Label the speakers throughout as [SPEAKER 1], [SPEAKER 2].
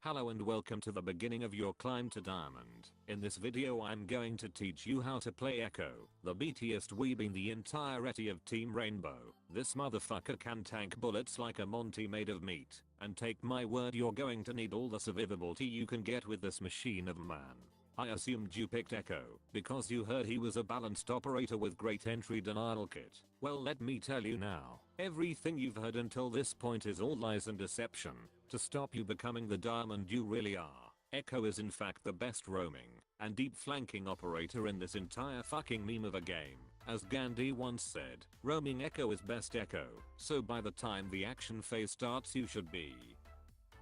[SPEAKER 1] Hello and welcome to the beginning of your climb to diamond. In this video I'm going to teach you how to play Echo, the meatiest weeb in the entirety of Team Rainbow. This motherfucker can tank bullets like a Monty made of meat, and take my word you're going to need all the survivability you can get with this machine of a man. I assumed you picked Echo because you heard he was a balanced operator with great entry denial kit. Well, let me tell you now, everything you've heard until this point is all lies and deception to stop you becoming the diamond you really are. Echo is in fact the best roaming and deep flanking operator in this entire fucking meme of a game. As Gandhi once said, roaming Echo is best Echo, so by the time the action phase starts you should be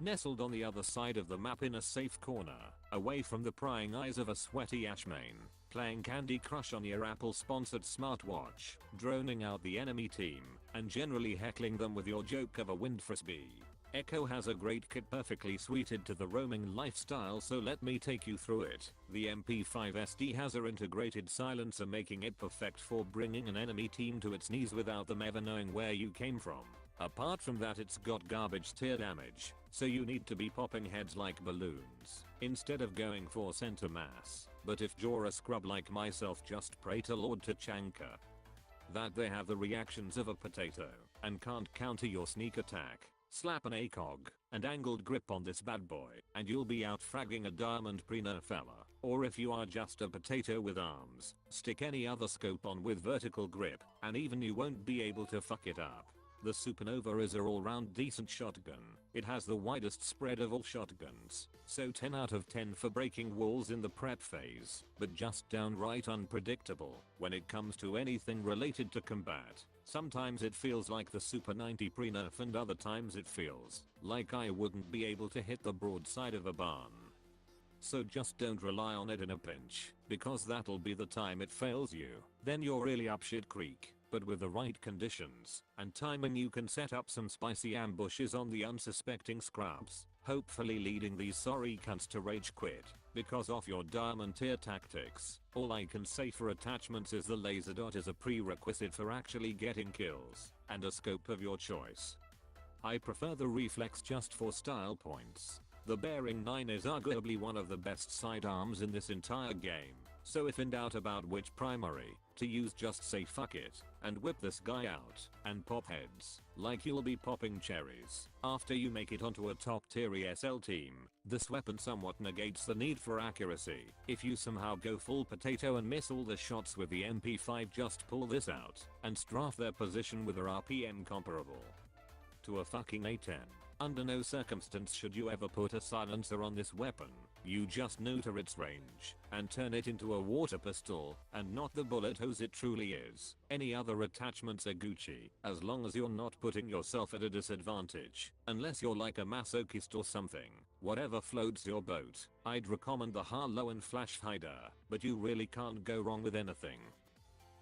[SPEAKER 1] nestled on the other side of the map in a safe corner, away from the prying eyes of a sweaty Ashmain, playing Candy Crush on your Apple-sponsored smartwatch, droning out the enemy team, and generally heckling them with your joke of a wind frisbee. Echo has a great kit perfectly suited to the roaming lifestyle, so let me take you through it. The MP5SD has a integrated silencer, making it perfect for bringing an enemy team to its knees without them ever knowing where you came from. Apart from that, it's got garbage tier damage, so you need to be popping heads like balloons instead of going for center mass. But if you're a scrub like myself, just pray to Lord Tachanka that they have the reactions of a potato and can't counter your sneak attack. Slap an ACOG and angled grip on this bad boy and you'll be out fragging a diamond pre-nerf fella. Or if you are just a potato with arms, stick any other scope on with vertical grip and even you won't be able to fuck it up. The Supernova is a all-round decent shotgun. It has the widest spread of all shotguns, so 10 out of 10 for breaking walls in the prep phase, but just downright unpredictable when it comes to anything related to combat. Sometimes it feels like the Super 90 pre-nerf and other times it feels like I wouldn't be able to hit the broadside of a barn. So just don't rely on it in a pinch, because that'll be the time it fails you. Then you're really up shit creek. But with the right conditions and timing you can set up some spicy ambushes on the unsuspecting scrubs, hopefully leading these sorry cunts to rage quit because of your diamond tier tactics. All I can say for attachments is the laser dot is a prerequisite for actually getting kills, and a scope of your choice. I prefer the reflex just for style points. The Bearing 9 is arguably one of the best sidearms in this entire game, so if in doubt about which primary to use, just say fuck it and whip this guy out and pop heads like you'll be popping cherries after you make it onto a top tier ESL team. This weapon somewhat negates the need for accuracy. If you somehow go full potato and miss all the shots with the MP5, just pull this out and strafe their position with a RPM comparable to a fucking A10. Under no circumstance should you ever put a silencer on this weapon. You just neuter its range and turn it into a water pistol and not the bullet hose it truly is. Any other attachments are Gucci, as long as you're not putting yourself at a disadvantage. Unless you're like a masochist or something. Whatever floats your boat. I'd recommend the Harlow and Flash Hider, but you really can't go wrong with anything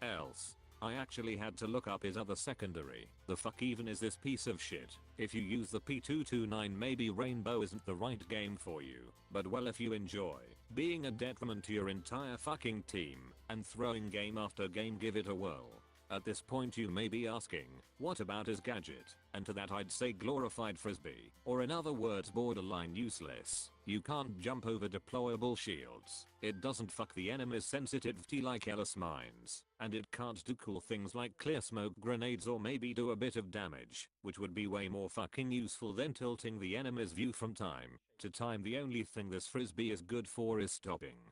[SPEAKER 1] else. I actually had to look up his other secondary. The fuck even is this piece of shit? If you use the P229, maybe Rainbow isn't the right game for you. But well, if you enjoy being a detriment to your entire fucking team and throwing game after game, give it a whirl. At this point you may be asking, what about his gadget? And to that I'd say glorified frisbee, or in other words borderline useless. You can't jump over deployable shields. It doesn't fuck the enemy's sensitivity like Ellis mines. And it can't do cool things like clear smoke grenades or maybe do a bit of damage, which would be way more fucking useful than tilting the enemy's view from time to time. The only thing this frisbee is good for is stopping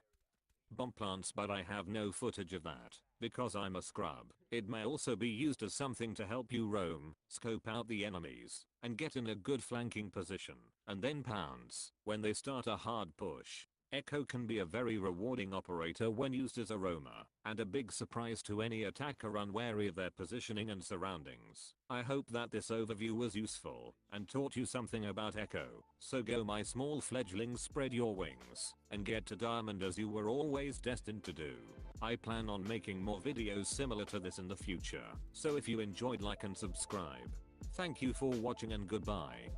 [SPEAKER 1] bomb plants, but I have no footage of that because I'm a scrub. It may also be used as something to help you roam, scope out the enemies, and get in a good flanking position, and then pounce when they start a hard push. Echo can be a very rewarding operator when used as a roamer, and a big surprise to any attacker unwary of their positioning and surroundings. I hope that this overview was useful and taught you something about Echo. So go my small fledglings, spread your wings and get to diamond as you were always destined to do. I plan on making more videos similar to this in the future, so if you enjoyed, like and subscribe. Thank you for watching and goodbye.